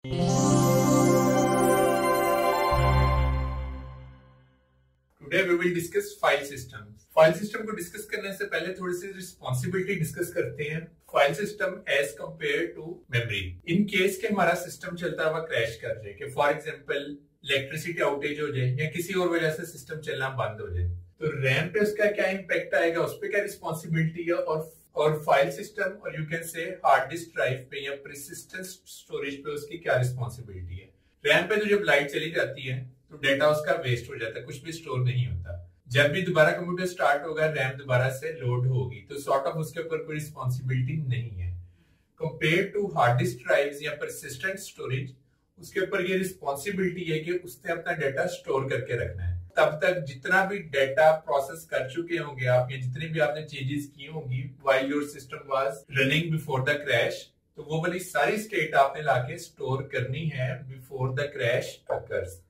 Today we will discuss file system. File system को discuss करने से पहले थोड़ी सी रिस्पॉन्सिबिलिटी डिस्कस करते हैं file system as compare to memory. In case के हमारा सिस्टम चलता हुआ क्रैश कर जाए, कि फॉर एग्जांपल इलेक्ट्रिसिटी आउटेज हो जाए या किसी और वजह से सिस्टम चलना बंद हो जाए, तो रैम पे उसका क्या इम्पैक्ट आएगा, उस पर क्या रिस्पॉन्सिबिलिटी है, और फाइल सिस्टम और यू कैन से हार्ड डिस्क ड्राइव पे या परसिस्टेंट स्टोरेज पे उसकी क्या रिस्पॉन्सिबिलिटी है। रैम पे तो जब लाइट चली जाती है तो डेटा उसका वेस्ट हो जाता है, कुछ भी स्टोर नहीं होता। जब भी दोबारा कंप्यूटर स्टार्ट होगा, रैम दोबारा से लोड होगी, तो सॉर्ट ऑफ उसके ऊपर कोई रिस्पॉन्सिबिलिटी नहीं है। Compare to hard disk drives या परसिस्टेंट स्टोरेज, उसके ऊपर ये रिस्पॉन्सिबिलिटी है कि उसने अपना डाटा स्टोर करके रखना है। तब तक जितना भी डाटा प्रोसेस कर चुके होंगे आप, या जितनी भी आपने चेंजेस की होंगी while your system was running before the crash, तो वो वाली सारी स्टेट आपने लाके स्टोर करनी है before the crash occurs.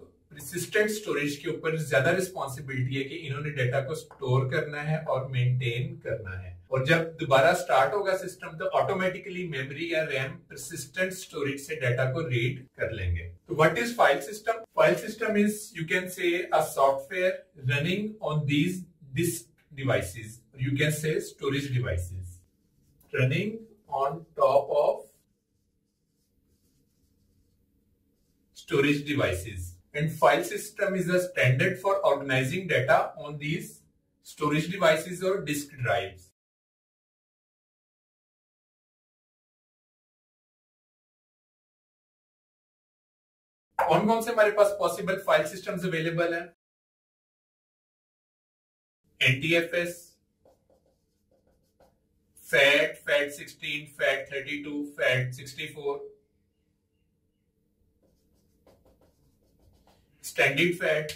Persistent storage के ऊपर ज्यादा रिस्पॉन्सिबिलिटी है कि इन्होंने डाटा को स्टोर करना है और मेंटेन करना है, और जब दोबारा स्टार्ट होगा सिस्टम तो ऑटोमेटिकली मेमोरी या रैम परसिस्टेंट स्टोरेज से डाटा को रीड कर लेंगे। तो what is file system? File system is, you can say, a software running on these disk devices, you can say storage devices running on top of storage devices, and file system is a standard for organizing data on these storage devices or disk drives. कौन कौन से हमारे पास possible file systems available है? NTFS, FAT, FAT16, FAT32, FAT64, standard fat.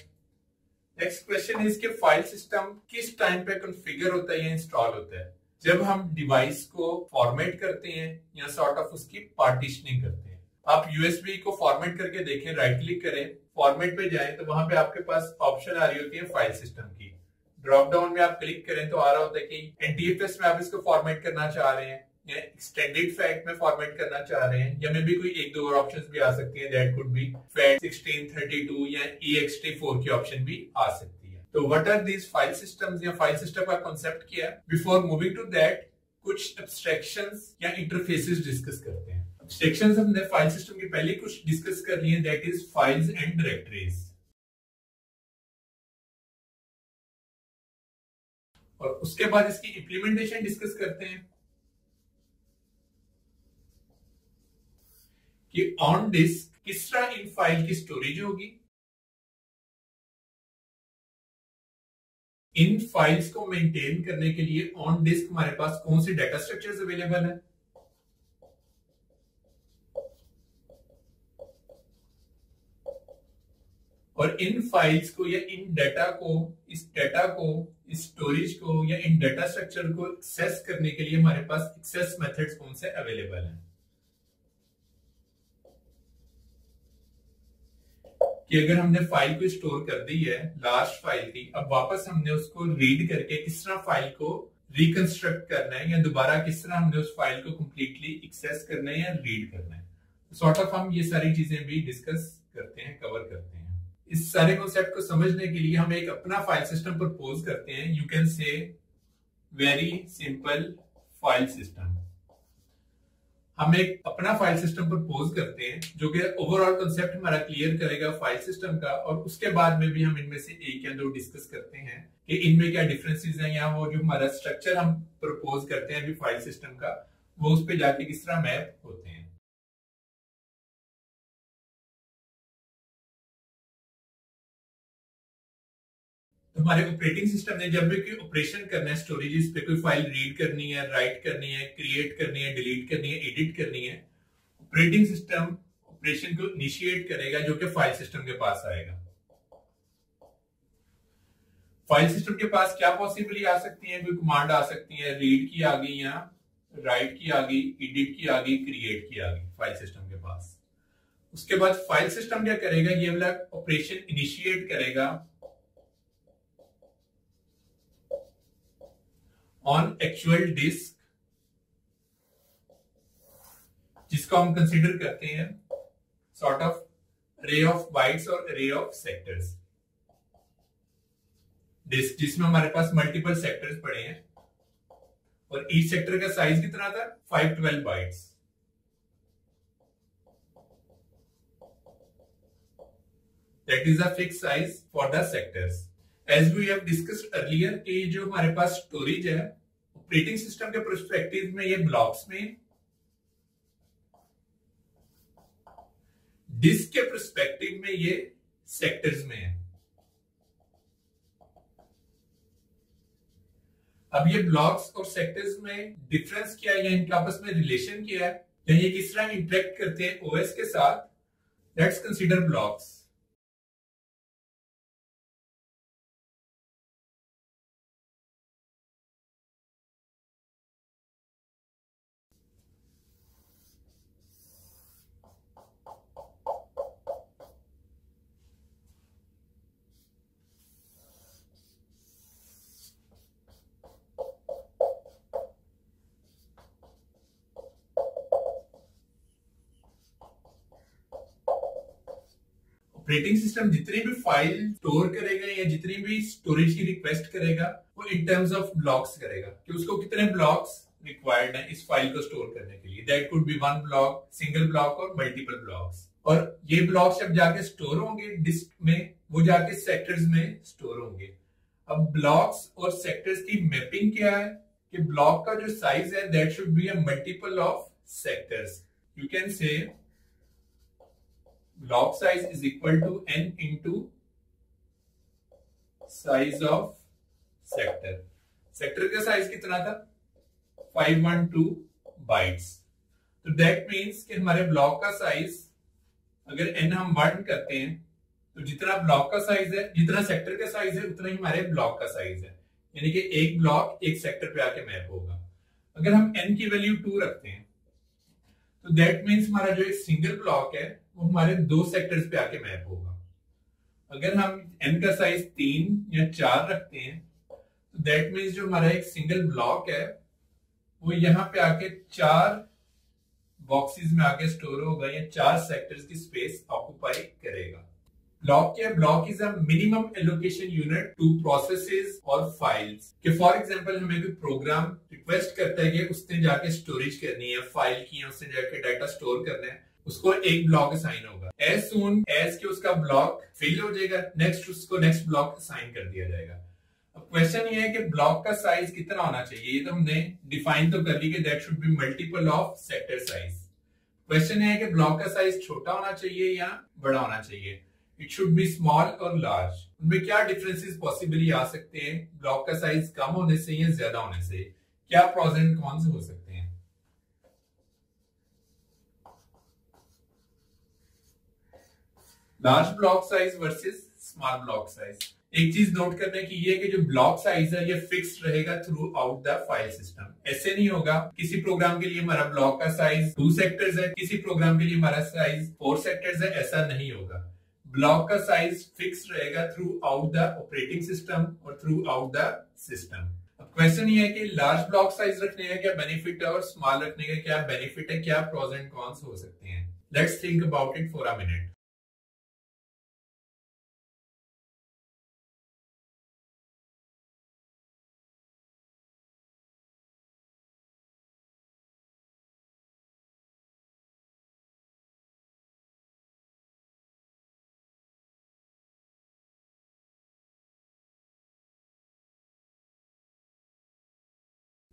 Next question is कि file system किस time पे configure होता है या इंस्टॉल होता है? जब हम डिवाइस को फॉर्मेट करते हैं या सॉर्ट ऑफ उसकी पार्टीशनिंग करते हैं। आप यूएसबी को फॉर्मेट करके देखें, राइट क्लिक करें, फॉर्मेट पे जाएं, तो वहां पे आपके पास ऑप्शन आ रही होती है फाइल सिस्टम की। ड्रॉप डाउन में आप क्लिक करें तो आ रहा होता है कि एनटीएफएस में आप इसको फॉर्मेट करना चाह रहे हैं, या एक्सटेंडेड फैट में फॉर्मेट करना चाह रहे हैं, या मे भी कोई एक दो और ऑप्शंस भी आ सकती हैं, दैट कुड बी फैट 16, 32 या ext4 की ऑप्शन भी आ सकती है। तो what are these file systems, या फाइल सिस्टम का कांसेप्ट क्या है? बिफोर मूविंग टू दैट, कुछ एब्स्ट्रैक्शंस या इंटरफेसेस डिस्कस करते हैं। एब्स्ट्रैक्शंस हमने फाइल सिस्टम की पहले कुछ डिस्कस कर लिए, that is files and directories, और उसके बाद इसकी इंप्लीमेंटेशन डिस्कस करते हैं कि ऑन डिस्क किस तरह इन फाइल की स्टोरेज होगी, इन फाइल्स को मेंटेन करने के लिए ऑन डिस्क हमारे पास कौन से डाटा स्ट्रक्चर्स अवेलेबल है, और इन फाइल्स को या इन डाटा को, इस डाटा को, इस स्टोरेज को या इन डाटा स्ट्रक्चर को एक्सेस करने के लिए हमारे पास एक्सेस मेथड्स कौन से अवेलेबल हैं। कि अगर हमने फाइल को स्टोर कर दी है, लास्ट फाइल थी, अब वापस हमने उसको रीड करके किस तरह फाइल को रिकंस्ट्रक्ट करना है, या दोबारा किस तरह हमने उस फाइल को कंप्लीटली एक्सेस करना है या रीड करना है। सॉर्ट ऑफ हम ये सारी चीजें भी डिस्कस करते हैं, कवर करते हैं। इस सारे कॉन्सेप्ट को समझने के लिए हम एक अपना फाइल सिस्टम प्रपोज करते हैं, यू कैन से वेरी सिंपल फाइल सिस्टम। हम एक अपना फाइल सिस्टम प्रपोज करते हैं जो कि ओवरऑल कॉन्सेप्ट हमारा क्लियर करेगा फाइल सिस्टम का, और उसके बाद में भी हम इनमें से एक या दो डिस्कस करते हैं कि इनमें क्या डिफरेंसेस हैं, या वो जो हमारा स्ट्रक्चर हम प्रपोज करते हैं अभी फाइल सिस्टम का, वो उस पर जाके किस तरह मैप होते हैं। हमारे ऑपरेटिंग सिस्टम ने जब भी कोई ऑपरेशन करना है, स्टोरेजेस पे कोई फाइल रीड करनी है, राइट करनी है, क्रिएट करनी है, डिलीट करनी है, एडिट करनी है, ऑपरेटिंग सिस्टम ऑपरेशन को इनिशिएट करेगा जो कि फाइल सिस्टम के पास आएगा। फाइल सिस्टम के पास क्या पॉसिबली आ सकती है? कोई कमांड आ सकती है, रीड की आ गई, या राइट की आ गई, एडिट की आ गई, क्रिएट की आ गई फाइल सिस्टम के पास। उसके बाद फाइल सिस्टम क्या करेगा? ये वाला ऑपरेशन इनिशिएट करेगा ऑन एक्चुअल डिस्क, जिसको हम कंसीडर करते हैं sort of array of bytes और array of sectors, जिसमें हमारे पास मल्टीपल सेक्टर्स पड़े हैं और ईच सेक्टर का साइज कितना था 512 bytes. That is a fixed size for the sectors. As we have discussed earlier कि जो हमारे पास स्टोरेज है ऑपरेटिंग सिस्टम के पर्सपेक्टिव में ये ब्लॉक्स में, डिस्क के पर्सपेक्टिव में ये सेक्टर्स में है। अब ये ब्लॉक्स और सेक्टर्स में डिफरेंस क्या है या इनका आपस में रिलेशन क्या है या ये किस तरह इंटरेक्ट करते हैं ओएस के साथ, let's consider blocks. Operating system जितनी भी फाइल स्टोर करेगा या जितनी भी स्टोरेज की रिक्वेस्ट करेगा वो इन टर्म्स ऑफ ब्लॉक्स करेगा कि उसको कितने ब्लॉक्स रिक्वायर्ड है इस फाइल को स्टोर करने के लिए। That could be one block, single block और मल्टीपल ब्लॉक्स। और ये ब्लॉक्स जब जाके स्टोर होंगे डिस्क में, वो जाके सेक्टर्स में स्टोर होंगे। अब ब्लॉक्स और सेक्टर्स की मैपिंग क्या है कि ब्लॉक का जो साइज है that should be a multiple of sectors. You can से block size is equal to n into size of sector। Sector का साइज कितना था 512 बाइट्स। तो दैट मीन्स कि हमारे ब्लॉक का साइज अगर n हम 1 करते हैं तो जितना ब्लॉक का साइज है, जितना सेक्टर का साइज है उतना ही हमारे ब्लॉक का साइज है, यानी कि एक ब्लॉक एक सेक्टर पे आके मैप होगा। अगर हम n की वैल्यू 2 रखते हैं तो दैट मीन्स हमारा जो एक सिंगल ब्लॉक है वो हमारे दो सेक्टर्स पे आके मैप होगा। अगर हम n का साइज 3 या 4 रखते हैं तो दैट मीन्स जो हमारा एक सिंगल ब्लॉक है वो यहाँ पे आके 4 बॉक्सेस में आके स्टोर होगा या 4 सेक्टर्स की स्पेस ऑक्युपाई करेगा। ब्लॉक क्या है? Block is a minimum allocation unit to processes और फाइल्स। कि फॉर एग्जांपल हमें कोई प्रोग्राम रिक्वेस्ट करता है कि उसने जाके स्टोरेज करनी है, फाइल की है, उसने जाके डाटा स्टोर करना है, उसको एक ब्लॉक असाइन होगा। एज सून एज कि उसका ब्लॉक फिल हो जाएगा नेक्स्ट उसको नेक्स्ट ब्लॉक असाइन कर दिया जाएगा। अब क्वेश्चन ये है कि ब्लॉक का साइज कितना होना चाहिए। ये तो हमने डिफाइन तो कर ली कि that should be multiple of sector size. Question है कि ब्लॉक का साइज छोटा होना चाहिए या बड़ा होना चाहिए। इट शुड बी स्मॉल और लार्ज। उनमें क्या डिफरेंसेस पॉसिबली आ सकते हैं ब्लॉक का साइज कम होने से या ज्यादा होने से? क्या प्रोस एंड कॉन्स हो सकते हैं? Large block size versus small block size. एक चीज नोट करने की ये कि जो ब्लॉक साइज है ये फिक्स्ड रहेगा through out the file system. ऐसे नहीं होगा किसी प्रोग्राम के लिए हमारा ब्लॉक का साइज 2 सेक्टर्स है, किसी प्रोग्राम के लिए हमारा साइज 4 सेक्टर्स है, ऐसा नहीं होगा। ब्लॉक का साइज फिक्स्ड रहेगा through out the operating system और थ्रू आउट द सिस्टम। अब क्वेश्चन ये है कि लार्ज ब्लॉक साइज रखने का क्या बेनिफिट है और स्मॉल रखने का क्या बेनिफिट है, क्या प्रोस एंड कॉन्स हो सकते हैं। Let's think about it for a minute.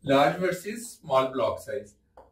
Large versus small block size.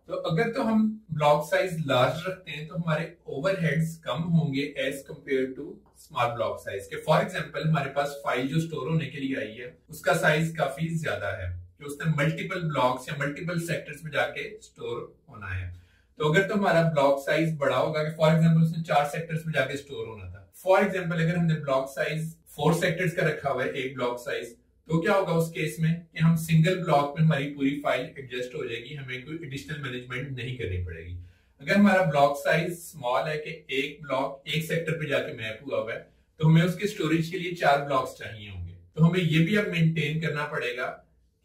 तो अगर तो हम ब्लॉक साइज लार्ज रखते हैं तो हमारे ओवरहेड्स कम होंगे as compare to small block size के। फॉर एग्जांपल हमारे पास फाइल जो स्टोर होने के लिए आई है उसका साइज काफी ज्यादा है कि उसने मल्टीपल ब्लॉक्स या मल्टीपल सेक्टर्स में जाके स्टोर होना है। तो अगर तो हमारा ब्लॉक साइज बड़ा होगा कि फॉर एग्जाम्पल उसने 4 सेक्टर्स में जाके स्टोर होना था। फॉर एग्जाम्पल अगर हमने ब्लॉक साइज 4 सेक्टर्स का रखा हुआ है एक ब्लॉक साइज, तो क्या होगा उस केस में कि हम सिंगल ब्लॉक में हमारी पूरी फाइल एडजस्ट हो जाएगी, हमें कोई एडिशनल मैनेजमेंट नहीं करनी पड़ेगी। अगर हमारा ब्लॉक साइज स्मॉल है कि एक ब्लॉक एक सेक्टर पे जाके मैप हुआ हुआ है तो हमें उसके स्टोरेज के लिए 4 ब्लॉक्स चाहिए होंगे। तो हमें ये भी अब मेंटेन करना पड़ेगा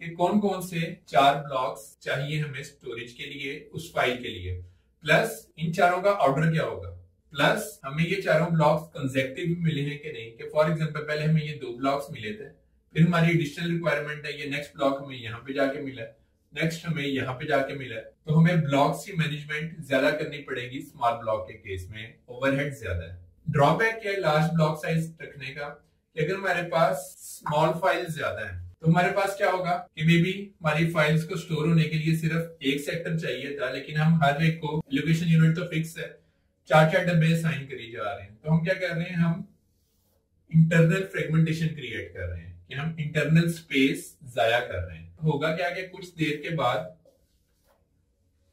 कि कौन कौन से 4 ब्लॉक्स चाहिए हमें स्टोरेज के लिए उस फाइल के लिए, प्लस इन चारों का ऑर्डर क्या होगा। प्लस हमें ये चारों ब्लॉक्स कंसेक्टिव मिले हैं कि नहीं, कि फॉर एग्जांपल पहले हमें ये 2 ब्लॉक्स मिले थे, फिर हमारी एडिशनल रिक्वायरमेंट है ये नेक्स्ट ब्लॉक हमें यहाँ पे जाके मिला है, नेक्स्ट हमें यहाँ पे जाके मिला है, तो हमें ब्लॉक्स की मैनेजमेंट ज्यादा करनी पड़ेगी स्मॉल ब्लॉक के केस में, ओवरहेड ज्यादा है। ड्रॉबैक क्या है लार्ज ब्लॉक साइज रखने का, कि अगर हमारे पास स्मॉल फाइल ज्यादा है तो हमारे पास क्या होगा कि मे बी हमारी फाइल्स को स्टोर होने के लिए सिर्फ एक सेक्टर चाहिए था, लेकिन हम हर एक को लोकेशन यूनिट तो फिक्स है, 4-4 डब्बे असाइन करी जा रहे हैं। तो हम क्या कर रहे हैं, हम इंटरनल फ्रेगमेंटेशन क्रिएट कर रहे हैं कि हम इंटरनल स्पेस जाया कर रहे हैं। तो होगा क्या कि कुछ देर के बाद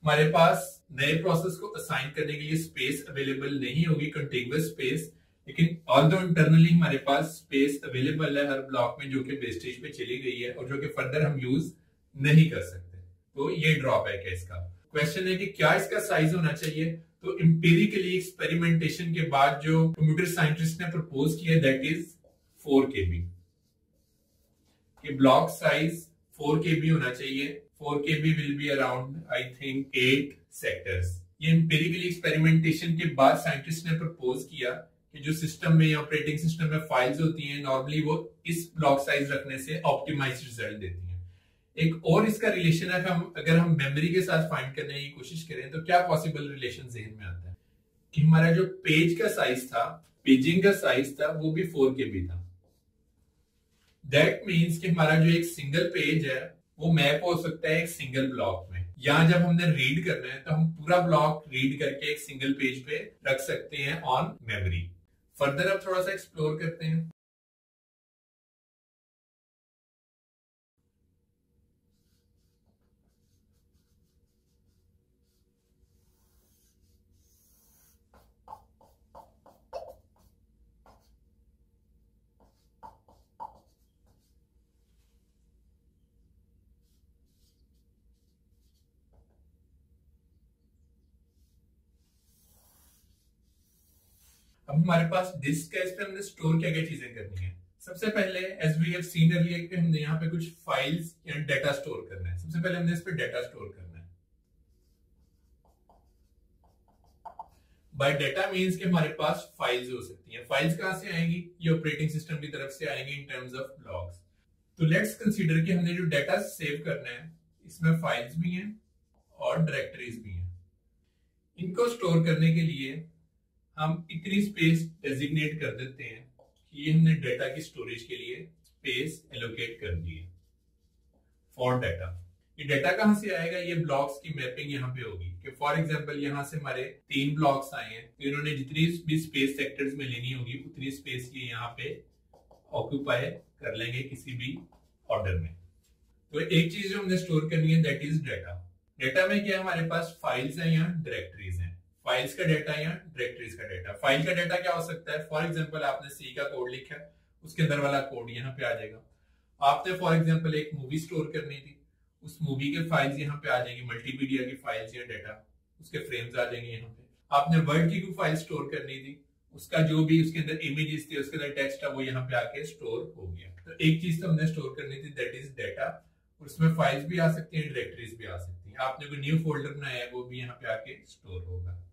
हमारे पास नए प्रोसेस को असाइन करने के लिए स्पेस अवेलेबल नहीं होगी, कंटिन्यूअस स्पेस, लेकिन ऑल्दो इंटरनली हमारे पास स्पेस अवेलेबल है हर ब्लॉक में जो कि वेस्टेज पे चली गई है और जो कि फर्दर हम यूज नहीं कर सकते। तो ये ड्रॉबैक है इसका। क्वेश्चन है कि क्या इसका साइज होना चाहिए, तो एम्पिरिकली एक्सपेरिमेंटेशन के बाद जो कंप्यूटर साइंटिस्ट ने प्रपोज किया दैट इज 4 KB कि ब्लॉक साइज 4 KB होना चाहिए। 4 KB will be around I think 8 sectors. ये एम्पिरिकली एक्सपेरिमेंटेशन के बाद साइंटिस्ट ने प्रपोज किया कि जो सिस्टम में ऑपरेटिंग सिस्टम में फाइल्स होती हैं नॉर्मली वो इस ब्लॉक साइज रखने से ऑप्टिमाइज्ड रिजल्ट देती हैं। एक और इसका रिलेशन है, अगर हम मेमोरी के साथ फाइंड करने की कोशिश करें तो क्या पॉसिबल रिलेशन जहन में आता है कि हमारा जो पेज का साइज था, पेजिंग का साइज था, वो भी 4 KB था। दैट मीन्स कि हमारा जो एक सिंगल पेज है वो मैप हो सकता है एक सिंगल ब्लॉक में। यहाँ जब हमने रीड करना है तो हम पूरा ब्लॉक रीड करके एक सिंगल पेज पे रख सकते हैं ऑन मेमोरी। फर्दर अब थोड़ा सा एक्सप्लोर करते हैं। अब हमारे पास डिस्क है, इस पे हमने स्टोर क्या क्या चीजें करनी है। सबसे पहले as we have seen earlier कि हमने यहाँ पे कुछ फाइल्स या डाटा स्टोर करना है। सबसे पहले हमने इस पे डाटा स्टोर करना है। बाय डाटा मींस कि हमारे पास फाइल्स हो सकती हैं। फाइल्स कहां से आएंगी, ये ऑपरेटिंग सिस्टम की तरफ से आएंगी इन टर्म्स ऑफ ब्लॉक्स। तो लेट्स कंसीडर कि हमने जो डाटा सेव करना है इसमें फाइल्स भी हैं और डायरेक्टरीज भी हैं। इनको स्टोर करने के लिए हम इतनी स्पेस डेजिग्नेट कर देते हैं कि ये हमने डाटा की स्टोरेज के लिए स्पेस एलोकेट कर दी है फॉर डाटा। ये डाटा कहां से आएगा, ये ब्लॉक्स की मैपिंग यहाँ पे होगी कि फॉर एग्जांपल यहाँ से हमारे 3 ब्लॉक्स आए हैं तो इन्होंने जितनी भी स्पेस सेक्टर्स में लेनी होगी उतनी स्पेस ये यहाँ पे ऑक्यूपाई कर लेंगे किसी भी ऑर्डर में। तो एक चीज जो हमने स्टोर करनी है दैट इज डाटा। डाटा में क्या हमारे पास फाइल्स है या डायरेक्टरीज हैं। फाइल्स का डाटा या डायरेक्टरीज का डाटा। फाइल का डाटा क्या हो सकता है, फॉर एग्जांपल आपने सी का कोड लिखा है, उसके अंदर वाला कोड यहाँ पे आ जाएगा। आपने फॉर एग्जांपल एक मूवी स्टोर करनी थी, उस मूवी के फाइल्स यहाँ पे आ जाएंगी, मल्टीमीडिया की फाइल्स या डाटा उसके फ्रेम्स आ जाएंगे यहाँ पे। आपने वर्ड की कोई फाइल स्टोर करनी थी, उसका जो भी उसके अंदर इमेजेस थे उसके अंदर टेक्स्ट है वो यहाँ पे आके स्टोर हो गया। तो एक चीज तो हमने स्टोर करनी थी दैट इज डाटा। उसमें फाइल्स भी आ सकती है, डायरेक्टरीज भी आ सकती है। आपने कोई न्यू फोल्डर बनाया है वो भी यहाँ पे आके स्टोर होगा।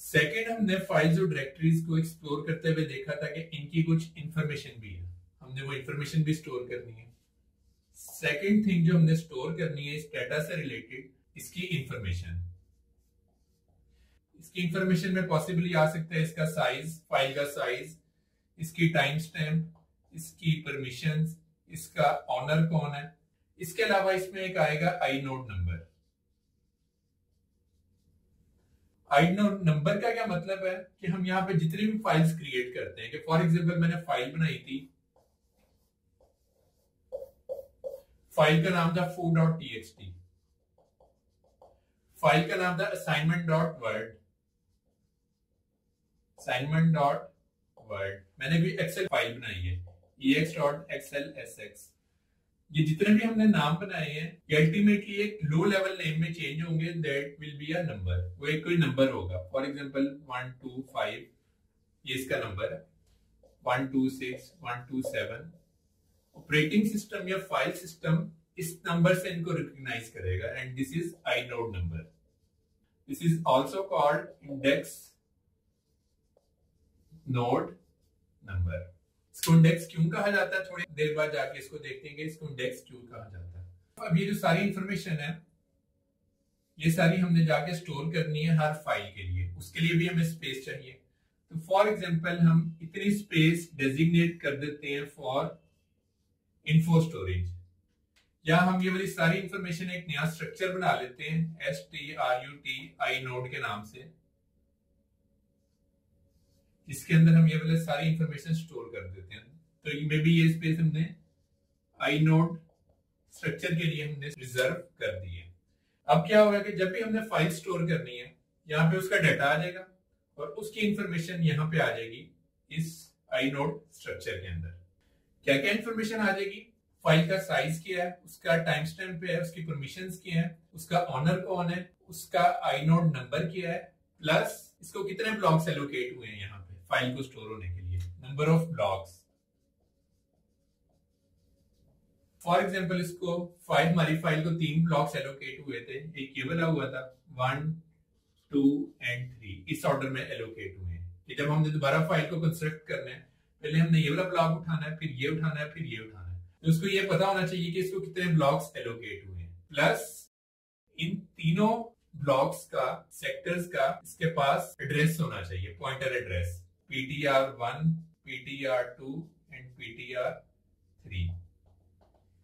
सेकेंड, हमने फाइल्स और डायरेक्टरीज को एक्सप्लोर करते हुए देखा था कि इनकी कुछ इंफॉर्मेशन भी है, हमने वो इंफॉर्मेशन भी स्टोर करनी है। सेकेंड थिंग जो हमने स्टोर करनी है इस डाटा से रिलेटेड इसकी इंफॉर्मेशन। इसकी इंफॉर्मेशन में पॉसिबली आ सकता है इसका साइज, फाइल का साइज, इसकी टाइम स्टैम्प, इसकी परमिशंस, इसका ऑनर कौन है। इसके अलावा इसमें एक आएगा आई नोड नंबर। आई नोड नंबर का क्या मतलब है कि हम यहाँ पे जितनी भी फाइल्स क्रिएट करते हैं कि फॉर एग्जांपल मैंने फाइल बनाई थी, फाइल का नाम था foo.txt, फाइल का नाम था assignment.word, assignment.word। मैंने भी एक्सेल फाइल बनाई है ex.xlsx। ये जितने भी हमने नाम बनाए हैं ये अल्टीमेटली एक लो लेवल नेम में चेंज होंगे, that will be a number. वो एक कोई नंबर होगा, फॉर एग्जांपल 1 2 5 ये इसका नंबर है, 1 2 6 1 2 7। ऑपरेटिंग सिस्टम या फाइल सिस्टम इस नंबर से इनको रिकॉग्नाइज करेगा and this is I node number. This is also called index node number. इसको इंडेक्स क्यों कहा जाता है, थोड़ी देर बाद जाके इसको देखते हैं कि इसको इंडेक्स क्यों कहा जाता है। अब ये जो सारी इंफॉर्मेशन है ये सारी हमने जाके स्टोर करनी है हर फाइल के लिए, उसके लिए भी हमें स्पेस चाहिए। तो फॉर एग्जांपल हम इतनी स्पेस डेजिग्नेट कर देते हैं फॉर इन्फो स्टोरेज, या हम ये वाली सारी इंफॉर्मेशन एक नया स्ट्रक्चर बना लेते हैं strut inode के नाम से, जिसके अंदर हम ये वाले सारी इंफॉर्मेशन स्टोर कर देते हैं। तो मे बी ये स्पेस हमने inode स्ट्रक्चर के लिए हमने रिजर्व कर दी है। अब क्या होगा कि जब भी हमने फाइल स्टोर करनी है यहाँ पे उसका डाटा आ जाएगा और उसकी इंफॉर्मेशन यहाँ पे आ जाएगी इस inode स्ट्रक्चर के अंदर। क्या क्या इंफॉर्मेशन आ जाएगी, फाइल का साइज क्या है, उसका टाइम स्टैम्प है, उसकी परमिशंस क्या है, उसका ऑनर कौन है, उसका inode नंबर क्या है, प्लस इसको कितने ब्लॉक्स एलोकेट हुए हैं यहाँ पे फाइल को स्टोर होने के लिए, number of blocks. For example इसको हमारी फाइल को 3 ब्लॉक्स एलोकेट हुए थे, एक ये वाला हुआ था 1 2 एंड 3, इस ऑर्डर में एलोकेट हुए हैं कि जब हमने दोबारा फाइल को कंस्ट्रक्ट करना है पहले हमने ये वाला ब्लॉक उठाना है, फिर ये उठाना है, फिर ये उठाना है। तो उसको ये पता होना चाहिए कि इसको कितने ब्लॉक्स एलोकेट हुए हैं, प्लस इन तीनों ब्लॉक्स का सेक्टर्स का इसके पास एड्रेस होना चाहिए, pointer address ptr1 ptr2 and ptr3।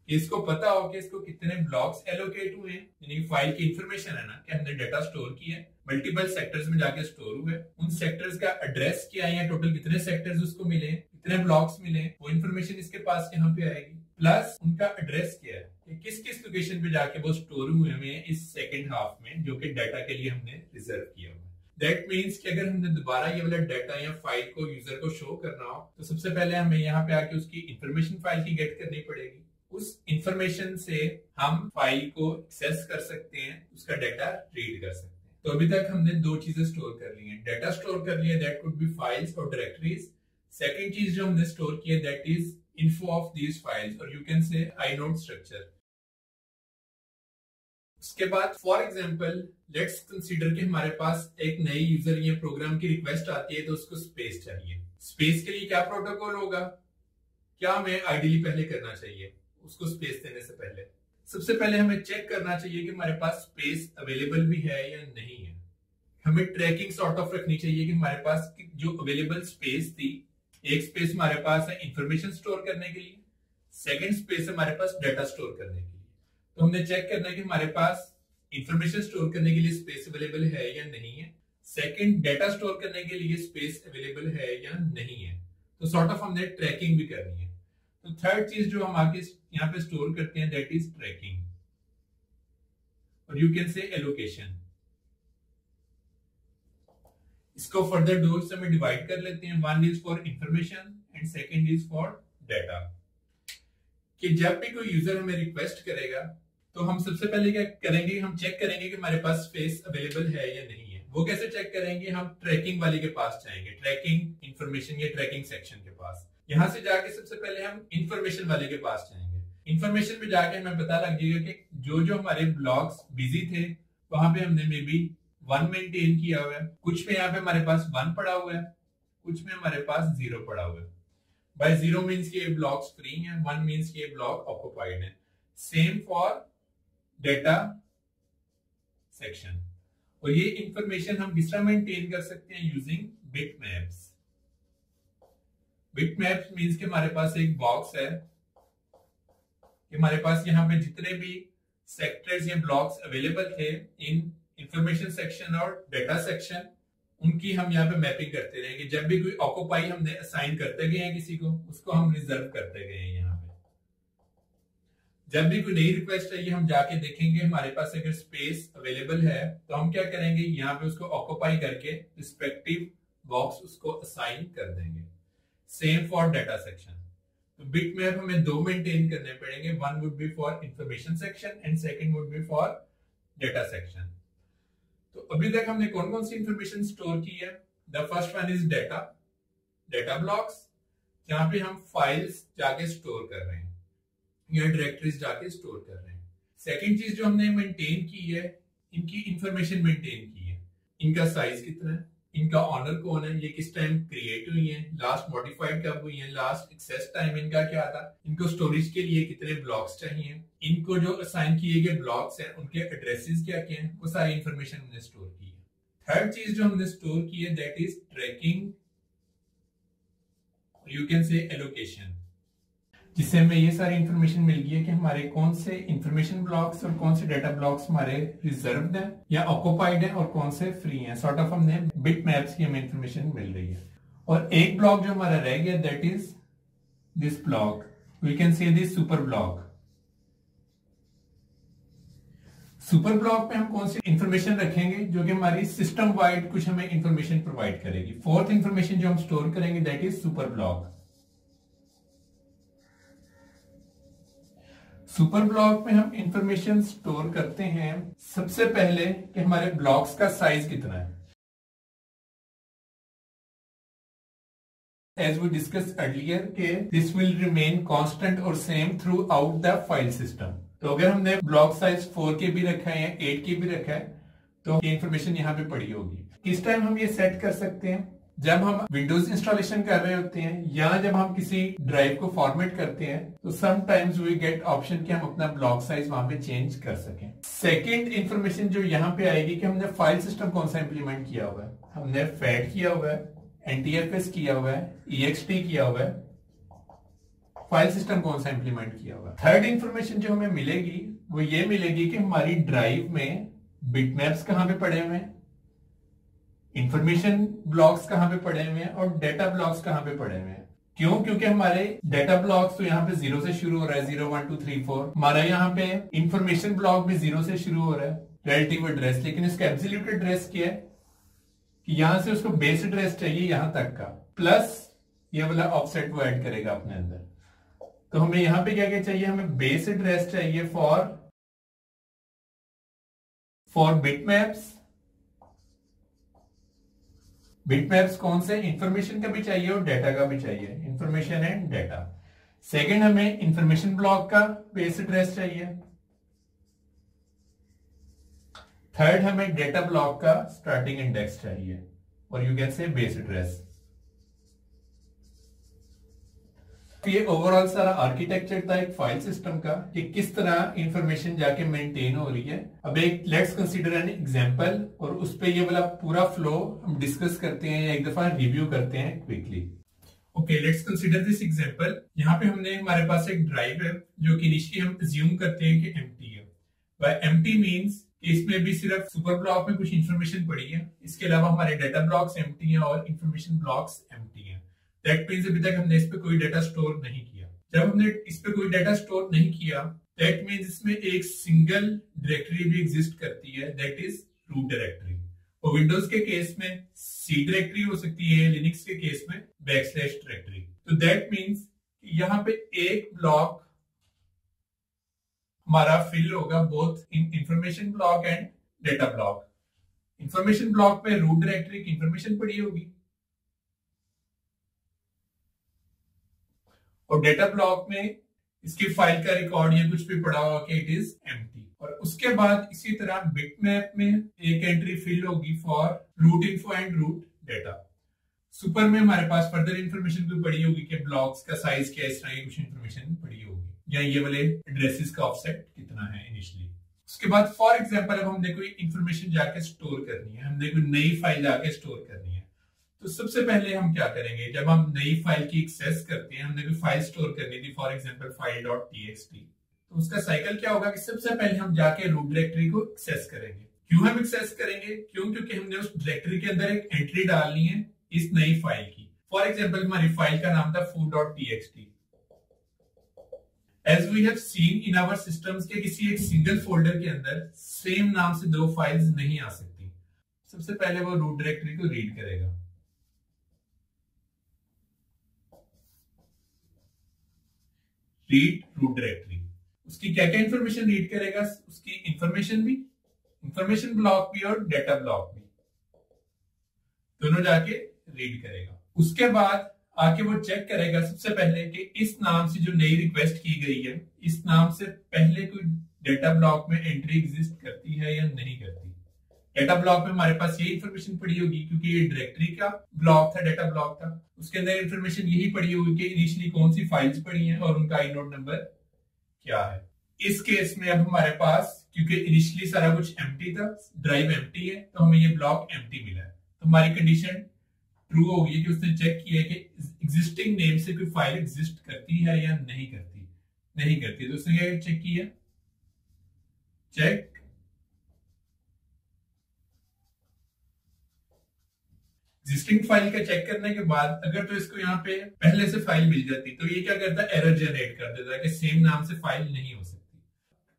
इसको पता हो कि इसको कितने ब्लॉक्स एलोकेट हुए हैं, यानी फाइल की इंफॉर्मेशन है ना कि हमने डाटा स्टोर किया है, मल्टीपल सेक्टर्स में जाके स्टोर हुए, उन सेक्टर्स का एड्रेस क्या है, टोटल कितने सेक्टर्स उसको मिले, कितने ब्लॉक्स मिले, वो इंफॉर्मेशन इसके पास यहाँ पे आएगी, प्लस उनका एड्रेस क्या है कि किस किस लोकेशन पे जाके वो स्टोर हुए हैं इस सेकंड हाफ में जो कि डाटा के लिए हमने रिजर्व किया हुआ है। दैट मीन्स कि अगर हमने दोबारा ये वाला डाटा या फाइल को यूजर को शो करना हो तो सबसे पहले हमें यहाँ पे आके उसकी इंफॉर्मेशन फाइल की गेट करनी पड़ेगी, उस इंफॉर्मेशन से हम फाइल को एक्सेस कर सकते हैं, उसका डाटा रीड कर सकते हैं। तो अभी तक हमने 2 चीजें स्टोर कर ली हैं, डाटा स्टोर कर लिया, दैट कुड बी फाइल्स और डायरेक्टरीज। सेकंड चीज जो हमने स्टोर की है that is info of these files, or you can say inode structure। उसके बाद फॉर एग्जांपल लेट्स कंसीडर कि हमारे पास एक नई यूजर या प्रोग्राम की रिक्वेस्ट आती है तो उसको स्पेस चाहिए। स्पेस के लिए क्या प्रोटोकॉल होगा, क्या हमें आइडियली पहले करना चाहिए उसको स्पेस देने से पहले? सबसे पहले हमें चेक करना चाहिए कि हमारे पास स्पेस अवेलेबल भी है या नहीं है। हमें ट्रैकिंग सॉर्ट ऑफ रखनी चाहिए कि हमारे पास जो अवेलेबल स्पेस थी, एक स्पेस हमारे पास है इंफॉर्मेशन स्टोर करने के लिए, सेकंड स्पेस हमारे पास डाटा स्टोर करने के लिए। तो हमने चेक करना है कि हमारे पास इंफॉर्मेशन स्टोर करने के लिए स्पेस अवेलेबल है या नहीं है, सेकंड डाटा स्टोर करने के लिए स्पेस अवेलेबल है या नहीं है। तो सॉर्ट ऑफ हमने ट्रैकिंग भी करनी है। तो थर्ड चीज जो हम आगे यहाँ पे स्टोर करते हैं दैट इज ट्रैकिंग, और यू कैन से एलोकेशन। इसको फर्दर डोर्स में डिवाइड कर लेते हैं, one is for information and second is for data. कि जब भी कोई यूजर हमें रिक्वेस्ट करेगा तो हम सबसे पहले क्या करेंगे, हम चेक करेंगे कि हमारे पास स्पेस अवेलेबल है या नहीं है। वो कैसे चेक करेंगे, हम ट्रैकिंग वाले के पास जाएंगे, ट्रैकिंग इंफॉर्मेशन या ट्रैकिंग सेक्शन के पास। यहां से जाके सबसे पहले हम इंफॉर्मेशन वाले के पास जाएंगे। इंफॉर्मेशन में जाके हमें पता लग जाएगा कि जो हमारे ब्लॉक्स बिजी थे वहां पे हमने मे बी 1 मेंटेन किया हुआ है, कुछ में यहाँ पे हमारे पास 1 पड़ा हुआ है, कुछ में हमारे पास 0 पड़ा हुआ है। बाय 0 मींस कि ये ब्लॉक्स फ्री हैं, 1 मींस कि ये ब्लॉक ऑक्युपाइड है। Same for data section. और ये इंफॉर्मेशन हम किस तरह मेंटेन कर सकते हैं, using bit maps. Bit maps means कि हमारे पास एक बॉक्स है कि हमारे पास यहाँ पे जितने भी सेक्टर्स या ब्लॉक्स अवेलेबल थे इन इंफॉर्मेशन सेक्शन और डाटा सेक्शन, उनकी हम यहाँ पे मैपिंग करते रहेंगे। जब भी कोई ऑक्युपाई हमने असाइन करते गए हैं किसी को, उसको हम रिजर्व करते गए हैं यहाँ पे। जब भी कोई नई रिक्वेस्ट आई हम जाके देखेंगे हमारे पास अगर स्पेस अवेलेबल है तो हम क्या करेंगे, यहाँ पे उसको ऑक्युपाई करके रिस्पेक्टिव बॉक्स उसको असाइन कर देंगे। Same for data section. तो बिट मैप हमें 2 मेंटेन करने पड़ेंगे, one would be for information section and second would be for data section. तो अभी तक हमने कौन कौन सी इंफॉर्मेशन स्टोर की है? The first one is data, data blocks, जहां पे हम फाइल्स जाके स्टोर कर रहे हैं या डायरेक्टरीज जाके स्टोर कर रहे हैं। सेकंड चीज जो हमने मेंटेन की है, इनकी इंफॉर्मेशन मेंटेन की है, इनका साइज कितना है, इनका ऑनर कौन है, ये किस टाइम क्रिएट हुई है, लास्ट मॉडिफाइड कब हुई है, लास्ट एक्सेस टाइम इनका क्या था, इनको स्टोरेज के लिए कितने ब्लॉक्स चाहिए, इनको जो असाइन किए गए ब्लॉक्स हैं उनके एड्रेसेस क्या क्या हैं, वो सारी इंफॉर्मेशन हमने स्टोर की है। थर्ड चीज जो हमने स्टोर की है that is tracking, you can say allocation, जिससे हमें ये सारी इंफॉर्मेशन मिल गई है कि हमारे कौन से इंफॉर्मेशन ब्लॉक्स और कौन से डेटा ब्लॉक्स हमारे रिजर्व्ड हैं या ऑक्युपाइड हैं और कौन से फ्री हैं। सॉर्ट ऑफ हमने बिट मैप्स की हमें इंफॉर्मेशन मिल रही है। और एक ब्लॉक जो हमारा रह गया that is this block, we can say this super block. Super block में हम कौन सी इंफॉर्मेशन रखेंगे जो कि हमारी सिस्टम वाइड कुछ हमें इंफॉर्मेशन प्रोवाइड करेगी। फोर्थ इंफॉर्मेशन जो हम स्टोर करेंगे that is super block. Super block में हम इंफॉर्मेशन स्टोर करते हैं सबसे पहले कि हमारे ब्लॉक्स का साइज कितना है। As we discussed earlier कि this will remain constant और same throughout the file system। तो अगर हमने ब्लॉक साइज 4 के भी रखा है या 8 के भी रखा है तो ये इंफॉर्मेशन यहाँ पे पड़ी होगी। किस टाइम हम ये सेट कर सकते हैं, जब हम विंडोज इंस्टॉलेशन कर रहे होते हैं या जब हम किसी ड्राइव को फॉर्मेट करते हैं तो समटाइम्स वी गेट ऑप्शन कि हम अपना ब्लॉक साइज वहां पे चेंज कर सकें। सेकंड इंफॉर्मेशन जो यहाँ पे आएगी कि हमने फाइल सिस्टम कौन सा इंप्लीमेंट किया हुआ है। हमने फैट किया हुआ है, NTFS किया हुआ है, EXT किया हुआ है, फाइल सिस्टम कौन सा इंप्लीमेंट किया हुआ है। थर्ड इंफॉर्मेशन जो हमें मिलेगी वो ये मिलेगी कि हमारी ड्राइव में बिटमैप्स कहां पे पड़े हुए हैं, इंफॉर्मेशन ब्लॉक्स कहां पे पड़े हुए हैं और डेटा ब्लॉक्स कहां पे पड़े हुए हैं। क्यों? क्योंकि हमारे डेटा ब्लॉक्स तो यहाँ पे 0 से शुरू हो रहा है, 0 1 2 3 4। हमारा यहाँ पे इंफॉर्मेशन ब्लॉक भी 0 से शुरू हो रहा है, रिलेटिव एड्रेस। लेकिन इसका एब्सोल्यूट एड्रेस क्या है कि यहां से उसको बेस एड्रेस चाहिए यहां तक का, प्लस ये वाला ऑफसेट वो ऐड करेगा अपने अंदर। तो हमें यहां पे क्या क्या चाहिए, हमें बेस एड्रेस चाहिए फॉर बिटमैप्स। बिटमैप्स कौन से, इंफॉर्मेशन का भी चाहिए और डेटा का भी चाहिए, इंफॉर्मेशन एंड डेटा। सेकंड हमें इंफॉर्मेशन ब्लॉक का बेस एड्रेस चाहिए। थर्ड हमें डेटा ब्लॉक का स्टार्टिंग इंडेक्स चाहिए और यू कैन से बेस एड्रेस। ये ओवरऑल सारा आर्किटेक्चर था एक फाइल सिस्टम का कि किस तरह इंफॉर्मेशन जाके मेंटेन हो रही है। अब एक लेट्स कंसीडर एन एग्जांपल और उस पे ये वाला पूरा फ्लो हम डिस्कस करते हैं या एक दफा रिव्यू करते हैं quickly. Okay, let's consider this example. यहाँ पे हमने हमारे पास एक ड्राइव है जो कि इनिशियली हम अज्यूम करते हैं कि एम्प्टी है। बाय एम्प्टी मींस इसमें भी सिर्फ सुपर ब्लॉक में कुछ इंफॉर्मेशन पड़ी है, इसके अलावा हमारे डेटा ब्लॉक्स एम्प्टी हैं और इंफॉर्मेशन ब्लॉक्स एम्प्टी हैं। दैट मींस अभी तक हमने इस पे कोई डेटा स्टोर नहीं किया। जब हमने इस पे कोई डेटा स्टोर नहीं किया दैट मींस इसमें एक सिंगल डायरेक्टरी भी एग्जिस्ट करती है दैट इज रूट डायरेक्टरी। और विंडोज के केस में सी डायरेक्टरी हो सकती है, लिनक्स के केस में बैकस्लैश डायरेक्टरी। तो दैट मींस यहाँ पे एक ब्लॉक हमारा फिल होगा both in information block and data block. Information block में रूट डायरेक्टरी की इंफॉर्मेशन पड़ी होगी और डेटा ब्लॉक में इसकी फाइल का रिकॉर्ड या कुछ भी पड़ा होगा कि इट इज एम्प्टी। और उसके बाद इसी तरह बिटमैप में एक एंट्री फिल होगी for root info and root data. Super में हमारे पास फर्दर इंफॉर्मेशन भी पड़ी होगी कि ब्लॉक्स का साइज क्या है, इस तरह की कुछ इंफॉर्मेशन पड़ी होगी या ये वाले एड्रेसेस का ऑफसेट कितना है इनिशियली। उसके बाद फॉर एग्जांपल अब हमने कोई इंफॉर्मेशन जाके स्टोर करनी है, हमने कोई नई फाइल जाके स्टोर करनी है। तो सबसे पहले हम क्या करेंगे, जब हम नई फाइल की एक्सेस करते हैं, हमने कोई फाइल स्टोर करनी थी फॉर एग्जांपल file.txt, तो उसका साइकिल क्या होगा कि सबसे पहले हम जाके रूट डायरेक्टरी को एक्सेस करेंगे। क्यों हम एक्सेस करेंगे? क्योंकि हमने उस डायरेक्टरी के अंदर एक एंट्री डालनी है इस नई फाइल की। फॉर एग्जांपल हमारी फाइल का नाम था food.txt। As we have seen in our systems के किसी एक सिंगल फोल्डर के अंदर सेम नाम से दो फाइल्स नहीं आ सकती। सबसे पहले वो रूट डायरेक्टरी को रीड करेगा। रीड रूट डायरेक्टरी, उसकी क्या क्या इंफॉर्मेशन रीड करेगा, उसकी इंफॉर्मेशन भी, इंफॉर्मेशन ब्लॉक भी और डेटा ब्लॉक भी, दोनों जाके रीड करेगा। उसके बाद आके वो चेक करेगा सबसे पहले कि इस नाम से जो नई रिक्वेस्ट की गई है, इस नाम से पहले कोई डेटा ब्लॉक में एंट्री एग्जिस्ट करती है या नहीं करती। डेटा ब्लॉक में हमारे पास ये इंफॉर्मेशन पड़ी होगी क्योंकि ये डायरेक्टरी का ब्लॉक था, डेटा ब्लॉक था। उसके अंदर इंफॉर्मेशन यही पड़ी होगी कि इनिशियली कौन सी फाइल्स पड़ी हैं और उनका आइनोड नंबर क्या है। इस केस में अब हमारे पास, क्योंकि इनिशियली सारा कुछ एम्प्टी था, ड्राइव एम्प्टी है, तो हमें ये ब्लॉक एम्प्टी मिला है। तो हमारी कंडीशन ट्रू होगी कि उसने चेक किया कि एग्जिस्टिंग नेम से कोई फाइल एग्जिस्ट करती है या नहीं करती। तो उसने क्या चेक किया, चेक एग्जिस्टिंग फाइल का चेक करने के बाद अगर तो इसको यहाँ पे पहले से फाइल मिल जाती तो ये क्या करता है, एरर जनरेट कर देता है कि सेम नाम से फाइल नहीं हो सकती।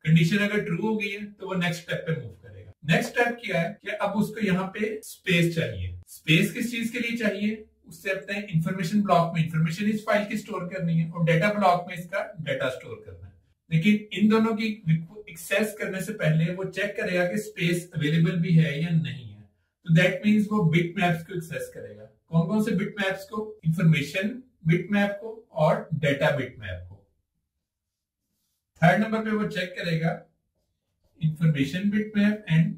कंडीशन अगर ट्रू हो गई है तो वो नेक्स्ट स्टेप पे मूव करेगा। नेक्स्ट स्टेप क्या है कि अब उसको यहाँ पे स्पेस चाहिए। स्पेस किस चीज के लिए चाहिए, उससे अपने इंफॉर्मेशन ब्लॉक में इंफॉर्मेशन इस फाइल की स्टोर करनी है और डेटा ब्लॉक में इसका डेटा स्टोर करना है। लेकिन इन दोनों की एक्सेस करने से पहले वो चेक करेगा कि स्पेस अवेलेबल भी है या नहीं है। तो दैट मींस वो बिट मैप्स को एक्सेस करेगा। कौन कौन से बिट मैप्स को, इंफॉर्मेशन बिट मैप को और डेटा बिट मैप को। थर्ड नंबर पे वो चेक करेगा information bit map and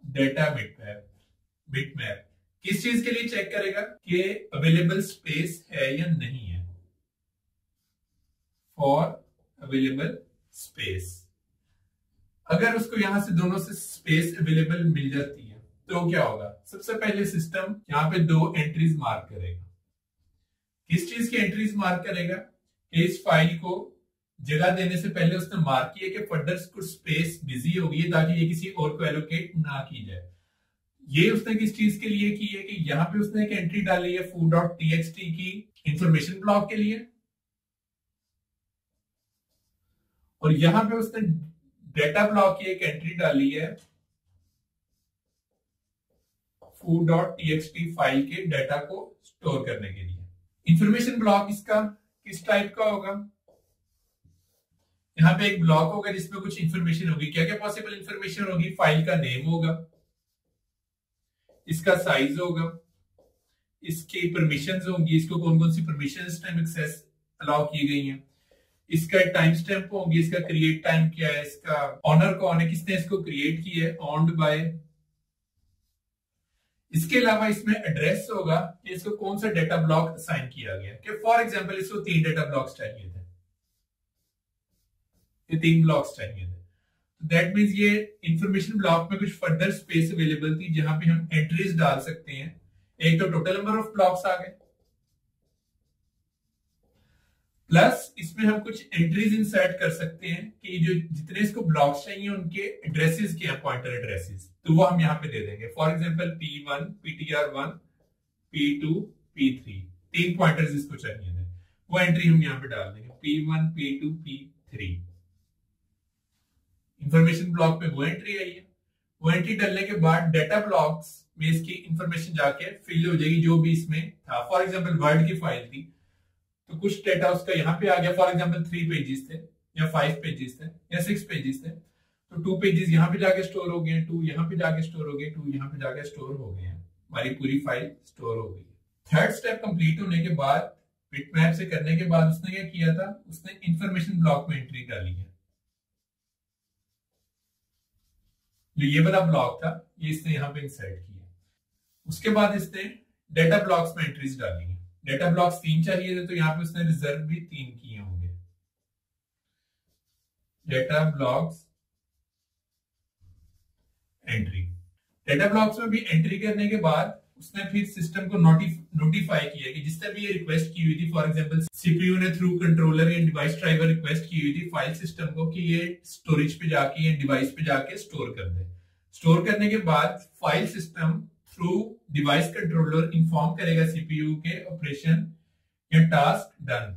data bit map. किस चीज के लिए चेक करेगा कि अवेलेबल स्पेस है या नहीं है, फॉर अवेलेबल स्पेस। अगर उसको यहां से दोनों से स्पेस अवेलेबल मिल जाती है तो क्या होगा, सबसे पहले सिस्टम यहाँ पे 2 एंट्रीज मार्क करेगा। किस चीज की एंट्रीज मार्क करेगा कि इस फाइल को जगह देने से पहले उसने मार्क किया कि फर्दर कुछ स्पेस बिजी हो गई है ताकि ये किसी और को एलोकेट ना की जाए। ये उसने किस चीज के लिए की है कि यहाँ पे उसने एक एंट्री डाली है foo.txt की इंफॉर्मेशन ब्लॉक के लिए, और यहां पे उसने डेटा ब्लॉक की एक एंट्री डाली है foo.txt फाइल के डेटा को स्टोर करने के लिए। इंफॉर्मेशन ब्लॉक इसका किस टाइप का होगा, यहाँ पे एक ब्लॉक होगा जिसमें कुछ इंफॉर्मेशन होगी। क्या क्या पॉसिबल इंफॉर्मेशन होगी, फाइल का नेम होगा, इसका साइज होगा, इसकी परमिशंस होंगी, इसको कौन कौन सी परमिशन इस टाइम एक्सेस अलाउ की गई हैं, इसका टाइम स्टैम्प होंगी, इसका क्रिएट टाइम क्या है, इसका ऑनर कौन है, किसने इसको क्रिएट किया है, ऑन्ड बाय। इसके अलावा इसमें एड्रेस होगा कि इसको कौन सा डेटा ब्लॉक असाइन किया गया। कि फॉर एग्जांपल इसको 3 डेटा ब्लॉक्स चाहिए थे, ये 3 ब्लॉक्स चाहिए थे, तो दैट मींस ये इंफॉर्मेशन ब्लॉक में कुछ फर्दर स्पेस अवेलेबल थी जहां पे हम एंट्रीज डाल सकते हैं। एक तो टोटल नंबर ऑफ ब्लॉक्स आ गए, प्लस इसमें हम कुछ एंट्रीज इंसर्ट कर सकते हैं कि जो जितने इसको ब्लॉक्स चाहिए उनके एड्रेसेस क्या है, पॉइंटर एड्रेसेस, तो वो हम यहाँ पे दे देंगे। For example P1, PTR1, P2, P3, 3 pointers इसको चाहिए थे, वो एंट्री हम यहाँ पे डाल देंगे P1, P2, P3। Information block में वो एंट्री आई है। वो एंट्री डालने के बाद डेटा ब्लॉक्स में इसकी इंफॉर्मेशन जाके फिल हो जाएगी जो भी इसमें था। फॉर एग्जांपल वर्ड की फाइल थी तो कुछ डेटा उसका यहाँ पे आ गया, फॉर एग्जांपल 3 पेजेस थे या 5 पेजेस थे या 6 पेजेस थे, तो 2 पेजेस यहाँ पे जाके स्टोर हो गए, 2 यहाँ पे जाके स्टोर हो गए, 2 यहाँ पे जाके स्टोर हो गए हैं, हमारी पूरी फाइल स्टोर हो गई। थर्ड स्टेप कंप्लीट होने के बाद, बिटमैप से करने के बाद उसने क्या किया था, उसने इंफॉर्मेशन ब्लॉक में एंट्री डाली है। जो ये वाला ब्लॉक था ये इसने यहाँ पे इंसर्ट किया। उसके बाद इसने डेटा ब्लॉक्स में एंट्रीज डाली है। डेटा ब्लॉक्स 3 चाहिए थे तो यहाँ पे उसने रिजर्व भी 3 किए होंगे। Data blocks entry, data blocks में भी एंट्री करने के बाद उसने फिर सिस्टम को नोटिफाई किया कि जिसने भी ये रिक्वेस्ट की हुई थी, फॉर एग्जांपल सीपीयू ने थ्रू कंट्रोलर या डिवाइस ड्राइवर रिक्वेस्ट की हुई थी फाइल सिस्टम को कि ये स्टोरेज पे जाके या डिवाइस पे जाके स्टोर कर दे। स्टोर करने के बाद file system through device controller inform करेगा सीपीयू के ऑपरेशन या टास्क डन।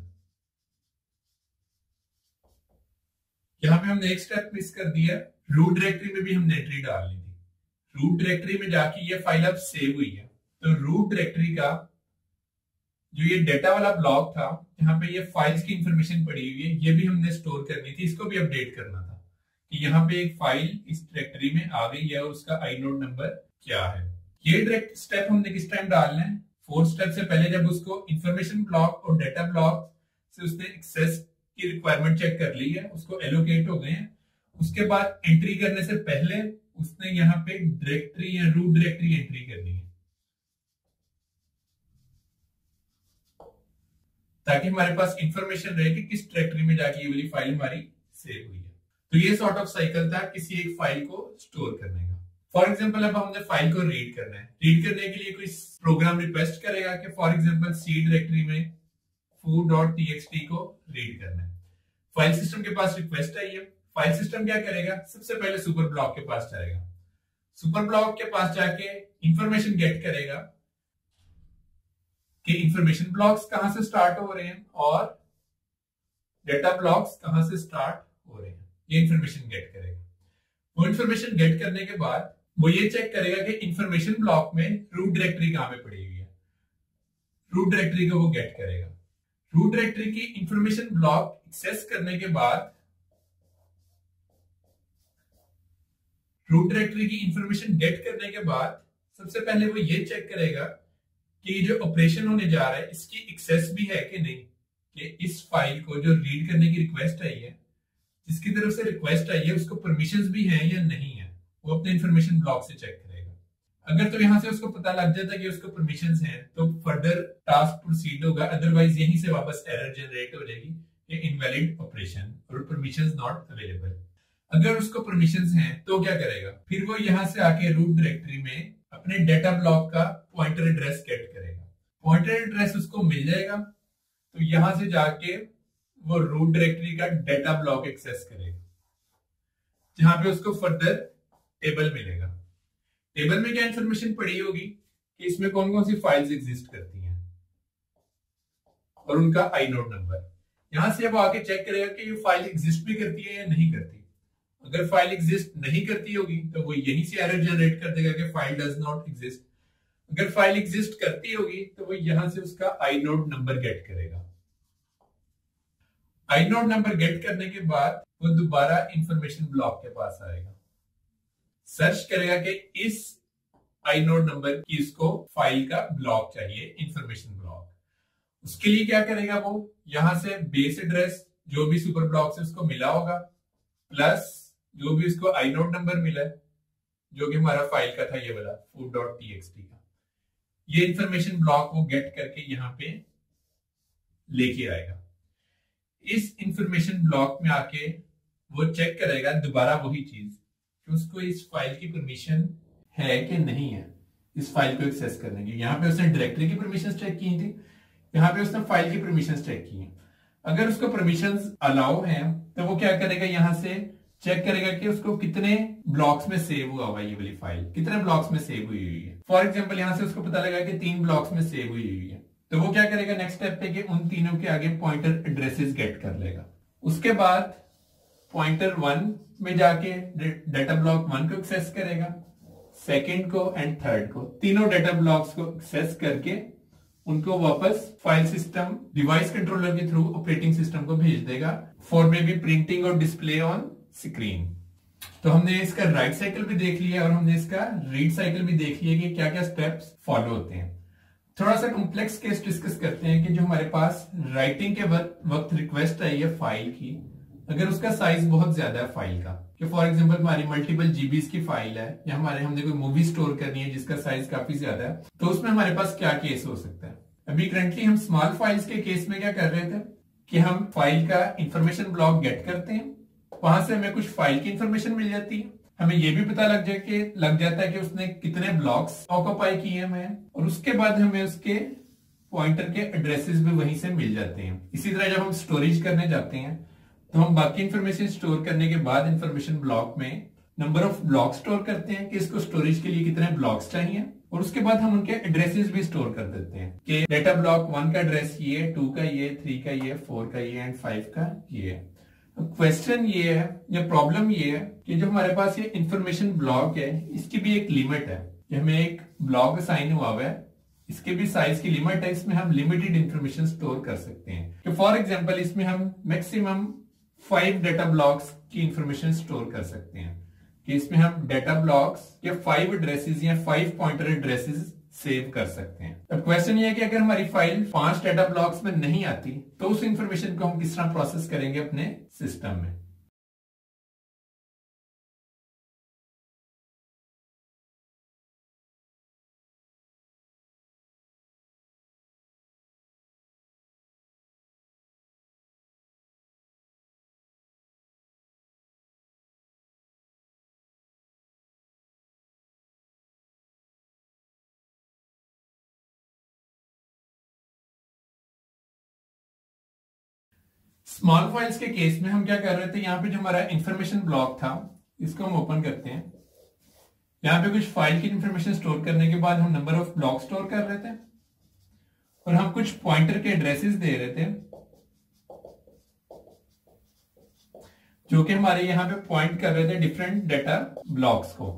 यहां पे हमने एक स्टेप मिस कर दिया, रूट डायरेक्टरी में भी हमने एंट्री डालनी थी। रूट डायरेक्टरी में जाके ये फाइल अब सेव हुई है, तो रूट डायरेक्टरी का जो ये डेटा वाला ब्लॉक था यहाँ पे ये फाइल्स की इंफॉर्मेशन पड़ी हुई है, ये भी हमने स्टोर करनी थी, इसको भी अपडेट करना था कि यहाँ पे एक फाइल इस डायरेक्टरी में आ गई है और उसका आइनोड नंबर क्या है। ये डायरेक्ट स्टेप हमने किस टाइम डालना है, 4 स्टेप से पहले, जब उसको इंफॉर्मेशन ब्लॉक और डेटा ब्लॉक से उसने एक्सेस की रिक्वायरमेंट चेक कर ली है, उसको एलोकेट हो गए हैं। उसके बाद एंट्री करने से पहले उसने यहाँ पे डायरेक्टरी या रूट डायरेक्टरी एंट्री करनी है, ताकि हमारे पास इंफॉर्मेशन रहे कि किस डायरेक्टरी में जाके ये वाली फाइल हमारी सेव हुई है। तो ये सॉर्ट ऑफ साइकिल था किसी एक फाइल को स्टोर करने का। फॉर एग्जाम्पल अब हमने फाइल को रीड करना है, रीड करने के लिए कोई प्रोग्राम रिक्वेस्ट करेगा कि फॉर एग्जाम्पल सी डायरेक्टरी में foo.txt को रीड करना है। फाइल सिस्टम के पास रिक्वेस्ट आई है, फाइल सिस्टम क्या करेगा, सबसे पहले सुपर ब्लॉक के पास जाएगा, सुपर ब्लॉक के पास जाके इंफॉर्मेशन गेट करेगा कि इंफॉर्मेशन ब्लॉक्स कहां से स्टार्ट हो रहे हैं और डेटा ब्लॉक्स कहां से स्टार्ट हो रहे हैं, ये इंफॉर्मेशन गेट करेगा। वो इंफॉर्मेशन गेट करने के बाद वो ये चेक करेगा कि इंफॉर्मेशन ब्लॉक में रूट डायरेक्टरी कहां पे पड़ी हुई है, रूट डायरेक्टरी को वो गेट करेगा। रूट डायरेक्टरी की इंफॉर्मेशन ब्लॉक एक्सेस करने के बाद, रूट डायरेक्टरी की इंफॉर्मेशन गेट करने के बाद सबसे पहले वो ये चेक करेगा कि जो ऑपरेशन होने जा रहा है इसकी एक्सेस भी है कि नहीं, कि इस फाइल को जो रीड करने की रिक्वेस्ट आई है, जिसकी तरफ से रिक्वेस्ट आई है उसको परमिशंस भी हैं या नहीं है, वो अपने इंफॉर्मेशन ब्लॉक से चेक करेगा। अगर तो यहां से उसको पता लग जाता है कि उसको परमिशंस हैं तो फर्दर टास्क प्रोसीड होगा, अदरवाइज यहीं से वापस एरर जनरेट हो जाएगी कि इनवैलिड ऑपरेशन और परमिशंस नॉट अवेलेबल। अगर उसको परमिशंस हैं तो क्या करेगा, फिर वो यहां से आके रूट डायरेक्टरी में अपने डेटा ब्लॉक का पॉइंटर एड्रेस गेट करेगा। पॉइंटर एड्रेस उसको मिल जाएगा तो यहां से जाके वो रूट डायरेक्टरी का डेटा ब्लॉक एक्सेस करेगा, जहां पे उसको फर्दर टेबल मिलेगा। टेबल में क्या इंफॉर्मेशन पड़ी होगी कि इसमें कौन कौन सी फाइल्स एग्जिस्ट करती हैं और उनका आईनोड नंबर। यहां से अब आके चेक करेगा कि ये फाइल एग्जिस्ट भी करती है या नहीं करती। अगर फाइल एग्जिस्ट नहीं करती होगी तो वो यहीं से एरर जनरेट कर देगा कि फाइल डज नॉट एग्जिस्ट। अगर फाइल एग्जिस्ट करती होगी तो वो यहां से उसका आईनोड नंबर गेट करेगा। आईनोड नंबर गेट करने के बाद वो दोबारा इंफॉर्मेशन ब्लॉक के पास आएगा, सर्च करेगा कि इस आईनोड नंबर की इसको फाइल का ब्लॉक चाहिए, इंफॉर्मेशन ब्लॉक। उसके लिए क्या करेगा, वो यहां से बेस एड्रेस जो भी सुपर ब्लॉक से उसको मिला होगा प्लस जो भी उसको आईनोड नंबर मिला है जो कि हमारा फाइल का था ये वाला foo.txt का, ये इंफॉर्मेशन ब्लॉक वो गेट करके यहां पे लेके आएगा। इस इंफॉर्मेशन ब्लॉक में आके वो चेक करेगा दोबारा वही चीज कि उसको इस फाइल की परमिशन है कि नहीं है इस फाइल को एक्सेस करने की। यहाँ पे उसने डायरेक्टरी की परमिशन चेक की थी, यहाँ पे उसने फाइल की परमिशन चेक की है। अगर उसको परमिशंस अलाउ हैं तो वो क्या करेगा, यहाँ से चेक करेगा कि उसको कितने ब्लॉक्स में सेव हुआ हुआ ये वाली फाइल, कितने ब्लॉक्स में सेव हुई हुई है। फॉर एग्जांपल यहाँ से उसको पता लगा कि 3 ब्लॉक्स में सेव हुई हुई है, तो वो क्या करेगा नेक्स्ट स्टेप पे कि उन तीनों के आगे पॉइंटर एड्रेसेस गेट कर लेगा। उसके बाद पॉइंटर 1 में जाके डेटा ब्लॉक 1 को एक्सेस करेगा, सेकंड को एंड थर्ड को, तीनों डेटा ब्लॉक्स को एक्सेस करके उनको वापस फाइल सिस्टम डिवाइस कंट्रोलर के थ्रू ऑपरेटिंग सिस्टम को भेज देगा फॉर मे बी प्रिंटिंग और डिस्प्ले ऑन स्क्रीन। तो हमने इसका राइट साइकिल भी देख लिया और हमने इसका रीड साइकिल भी देख लिया कि क्या क्या स्टेप्स फॉलो होते हैं। थोड़ा सा कॉम्प्लेक्स केस डिस्कस करते हैं कि जो हमारे पास राइटिंग के वक्त रिक्वेस्ट आई है फाइल की, अगर उसका साइज बहुत ज्यादा है फाइल का, कि फॉर एग्जांपल हमारी मल्टीपल जीबीज की फाइल है या हमने कोई मूवी स्टोर करनी है जिसका साइज काफी ज्यादा है, तो उसमें हमारे पास क्या केस हो सकता है। अभी करंटली हम स्मॉल फाइल्स के केस में क्या कर रहे थे कि हम फाइल का इंफॉर्मेशन ब्लॉक गेट करते हैं, वहां से हमें कुछ फाइल की इंफॉर्मेशन मिल जाती है, हमें ये भी पता लग जाता है कि उसने कितने ब्लॉक्स ऑक्यूपाई किए हैं और उसके बाद हमें उसके पॉइंटर के एड्रेसेस भी वहीं से मिल जाते हैं। इसी तरह जब हम स्टोरेज करने जाते हैं तो हम बाकी इंफॉर्मेशन स्टोर करने के बाद इंफॉर्मेशन ब्लॉक में नंबर ऑफ ब्लॉक स्टोर करते हैं कि इसको स्टोरेज के लिए कितने ब्लॉक्स चाहिए और उसके बाद हम उनके एड्रेसेस भी स्टोर कर देते हैं कि डेटा ब्लॉक 1 का एड्रेस ये, 2 का ये, 3 का ये, 4 का ये एंड 5 का ये। क्वेश्चन ये है या प्रॉब्लम ये है कि जो हमारे पास ये इंफॉर्मेशन ब्लॉक है इसकी भी एक लिमिट है, हमें एक ब्लॉक असाइन हुआ है, इसके भी साइज की लिमिट है, इसमें हम लिमिटेड इंफॉर्मेशन स्टोर कर सकते हैं। तो फॉर एग्जांपल इसमें हम मैक्सिमम 5 डेटा ब्लॉक्स की इंफॉर्मेशन स्टोर कर सकते हैं कि इसमें हम डेटा ब्लॉक्स या 5 एड्रेसेस या 5 पॉइंटर एड्रेसेस सेव कर सकते हैं। अब क्वेश्चन ये है कि अगर हमारी फाइल 5 डेटा ब्लॉक्स में नहीं आती तो उस इंफॉर्मेशन को हम किस तरह प्रोसेस करेंगे अपने सिस्टम में। स्मॉल फाइल्स के केस में हम क्या कर रहे थे, यहाँ पे जो हमारा इंफॉर्मेशन ब्लॉक था इसको हम ओपन करते हैं। यहाँ पे कुछ फाइल की इंफॉर्मेशन स्टोर करने के बाद हम नंबर ऑफ ब्लॉक स्टोर कर रहे थे और हम कुछ पॉइंटर के एड्रेसेस दे रहे थे जो कि हमारे यहाँ पे पॉइंट कर रहे थे डिफरेंट डेटा ब्लॉक्स को।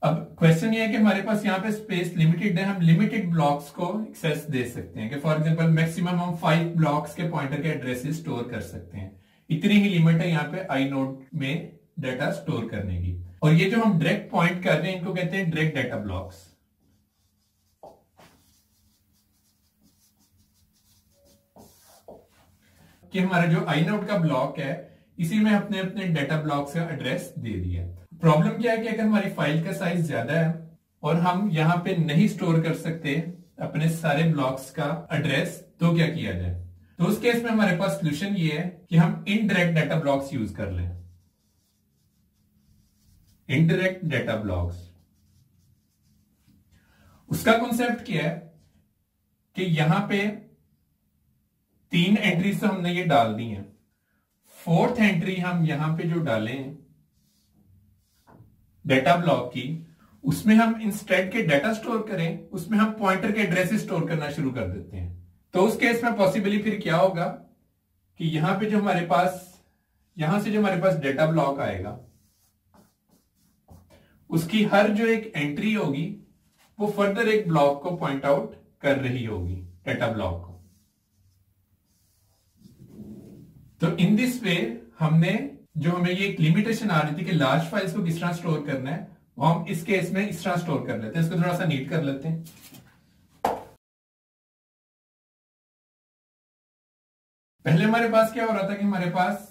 अब क्वेश्चन ये है कि हमारे पास यहाँ पे स्पेस लिमिटेड है, हम लिमिटेड ब्लॉक्स को एक्सेस दे सकते हैं कि फॉर एग्जांपल मैक्सिमम हम 5 ब्लॉक्स के पॉइंटर के एड्रेसेस स्टोर कर सकते हैं। इतनी ही लिमिट है यहाँ पे आई नोड में डेटा स्टोर करने की। और ये जो हम डायरेक्ट पॉइंट कर रहे हैं इनको कहते हैं डायरेक्ट डेटा ब्लॉक्स। कि हमारा जो आई नोड का ब्लॉक है इसी में अपने अपने डेटा ब्लॉक्स का एड्रेस दे दिया। प्रॉब्लम क्या है कि अगर हमारी फाइल का साइज ज्यादा है और हम यहाँ पे नहीं स्टोर कर सकते अपने सारे ब्लॉक्स का एड्रेस, तो क्या किया जाए? तो उस केस में हमारे पास सोल्यूशन ये है कि हम इनडायरेक्ट डेटा ब्लॉक्स यूज कर लें। इनडायरेक्ट डेटा ब्लॉक्स, उसका कॉन्सेप्ट क्या है कि यहां पे 3 एंट्रीज तो हमने ये डाल दी हैं, 4th एंट्री हम यहां पे जो डालें डेटा ब्लॉक की, उसमें हम इंस्टेड के डेटा स्टोर करें, उसमें हम पॉइंटर के एड्रेसेस स्टोर करना शुरू कर देते हैं। तो उस केस में पॉसिबली फिर क्या होगा कि यहां पे जो हमारे पास, यहां से जो हमारे पास डेटा ब्लॉक आएगा उसकी हर जो एक एंट्री होगी वो फर्दर एक ब्लॉक को पॉइंट आउट कर रही होगी, डेटा ब्लॉक को। तो इन दिस वे हमने जो हमें ये एक लिमिटेशन आ रही थी कि लार्ज फाइल्स को किस तरह स्टोर करना है, वो हम इस केस में इस तरह स्टोर कर लेते हैं। इसको थोड़ा सा नीट कर लेते हैं। पहले हमारे पास क्या हो रहा था कि हमारे पास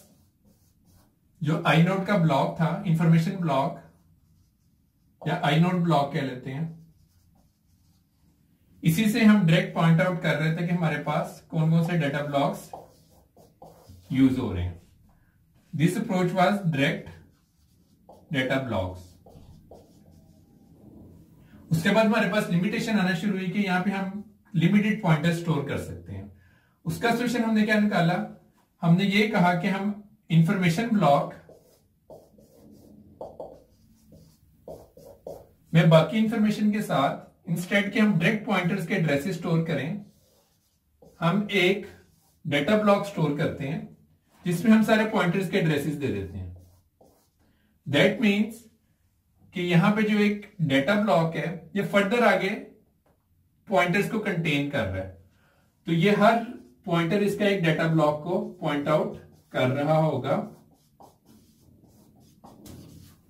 जो आई नोड का ब्लॉक था, इंफॉर्मेशन ब्लॉक या आई नोड ब्लॉक कह लेते हैं, इसी से हम डायरेक्ट पॉइंट आउट कर रहे थे कि हमारे पास कौन कौन से डेटा ब्लॉक्स यूज हो रहे हैं। This approach was direct data blocks. उसके बाद हमारे पास लिमिटेशन आना शुरू हुई कि यहां पे हम लिमिटेड पॉइंटर स्टोर कर सकते हैं। उसका सोल्यूशन हमने क्या निकाला, हमने ये कहा कि हम इंफॉर्मेशन ब्लॉक में बाकी इंफॉर्मेशन के साथ इंस्टेड के हम डायरेक्ट पॉइंटर्स के एड्रेसेस स्टोर करें। हम एक डेटा ब्लॉक स्टोर करते हैं जिसमें हम सारे पॉइंटर्स के एड्रेसेस दे देते हैं। दैट मीन्स कि यहां पे जो एक डेटा ब्लॉक है ये फर्दर आगे पॉइंटर्स को कंटेन कर रहा है। तो ये हर पॉइंटर इसका एक डेटा ब्लॉक को पॉइंट आउट कर रहा होगा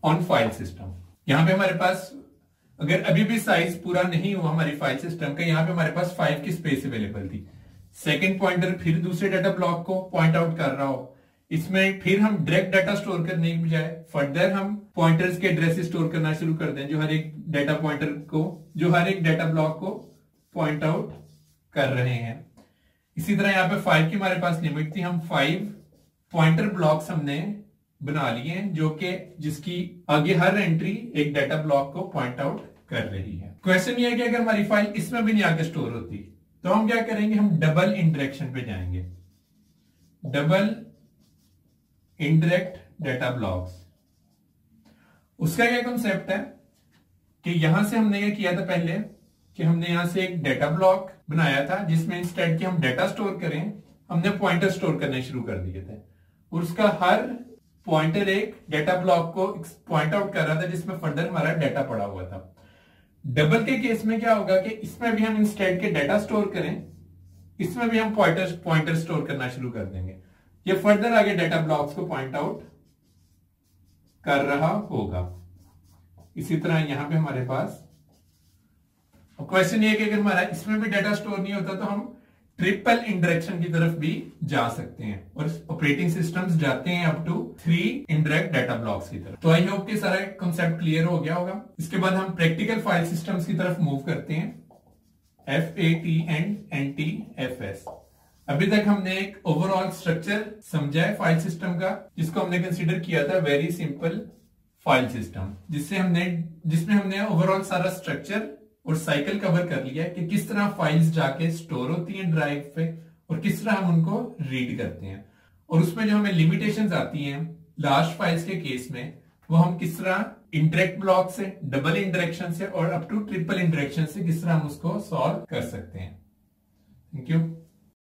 ऑन फाइल सिस्टम। यहां पे हमारे पास अगर अभी भी साइज पूरा नहीं हुआ हमारी फाइल सिस्टम का, यहां पे हमारे पास 5 की स्पेस अवेलेबल थी। सेकंड पॉइंटर फिर दूसरे डेटा ब्लॉक को पॉइंट आउट कर रहा हो, इसमें फिर हम डायरेक्ट डाटा स्टोर करने की बजाय फर्दर हम पॉइंटर्स के एड्रेसेस स्टोर करना शुरू कर दें जो हर एक डेटा पॉइंटर को, जो हर एक डेटा ब्लॉक को पॉइंट आउट कर रहे हैं। इसी तरह यहाँ पे 5 की हमारे पास लिमिट थी, हम 5 पॉइंटर ब्लॉक्स हमने बना लिए हैं जो कि जिसकी आगे हर एंट्री एक डेटा ब्लॉक को पॉइंट आउट कर रही है। क्वेश्चन ये है कि अगर हमारी फाइल इसमें भी नहीं आके स्टोर होती तो हम क्या करेंगे, हम डबल इंडायरेक्शन पे जाएंगे। डबल इनडायरेक्ट डेटा ब्लॉक्स, उसका क्या कॉन्सेप्ट है कि यहां से हमने ये किया था पहले कि हमने यहां से एक डेटा ब्लॉक बनाया था जिसमें इंस्टेड कि हम डेटा स्टोर करें, हमने पॉइंटर स्टोर करने शुरू कर दिए थे और उसका हर पॉइंटर एक डेटा ब्लॉक को पॉइंट आउट कर रहा था जिसमें फर्दर हमारा डेटा पड़ा हुआ था। डबल के केस में क्या होगा कि इसमें भी हम इंस्टेड के डेटा स्टोर करें, इसमें भी हम पॉइंटर स्टोर करना शुरू कर देंगे। ये फर्दर आगे डेटा ब्लॉक्स को पॉइंट आउट कर रहा होगा। इसी तरह यहां पे हमारे पास क्वेश्चन ये कि अगर हमारा इसमें भी डेटा स्टोर नहीं होता तो हम ट्रिपल इंडायरेक्शन की तरफ भी जा सकते हैं और ऑपरेटिंग सिस्टम्स जाते हैं up to 3 indirect data blocks की तरफ। तो आई होप कि सारा कॉन्सेप्ट क्लियर हो गया होगा। इसके बाद हम प्रैक्टिकल फाइल सिस्टम्स की तरफ मूव करते हैं, FAT एंड NTFS। अभी तक हमने एक ओवरऑल स्ट्रक्चर समझा है फाइल सिस्टम का जिसको हमने कंसीडर किया था वेरी सिंपल फाइल सिस्टम, जिसमें हमने ओवरऑल सारा स्ट्रक्चर और साइकिल कवर कर लिया कि किस तरह फाइल्स जाके स्टोर होती हैं ड्राइव पे और किस तरह हम उनको रीड करते हैं, और उसमें जो हमें लिमिटेशंस आती हैं लार्ज फाइल्स के केस में, वो हम किस तरह इंटरेक्ट ब्लॉक से, डबल इंटरेक्शन से और अप टू ट्रिपल इंटरेक्शन से किस तरह हम उसको सॉल्व कर सकते हैं। Thank you.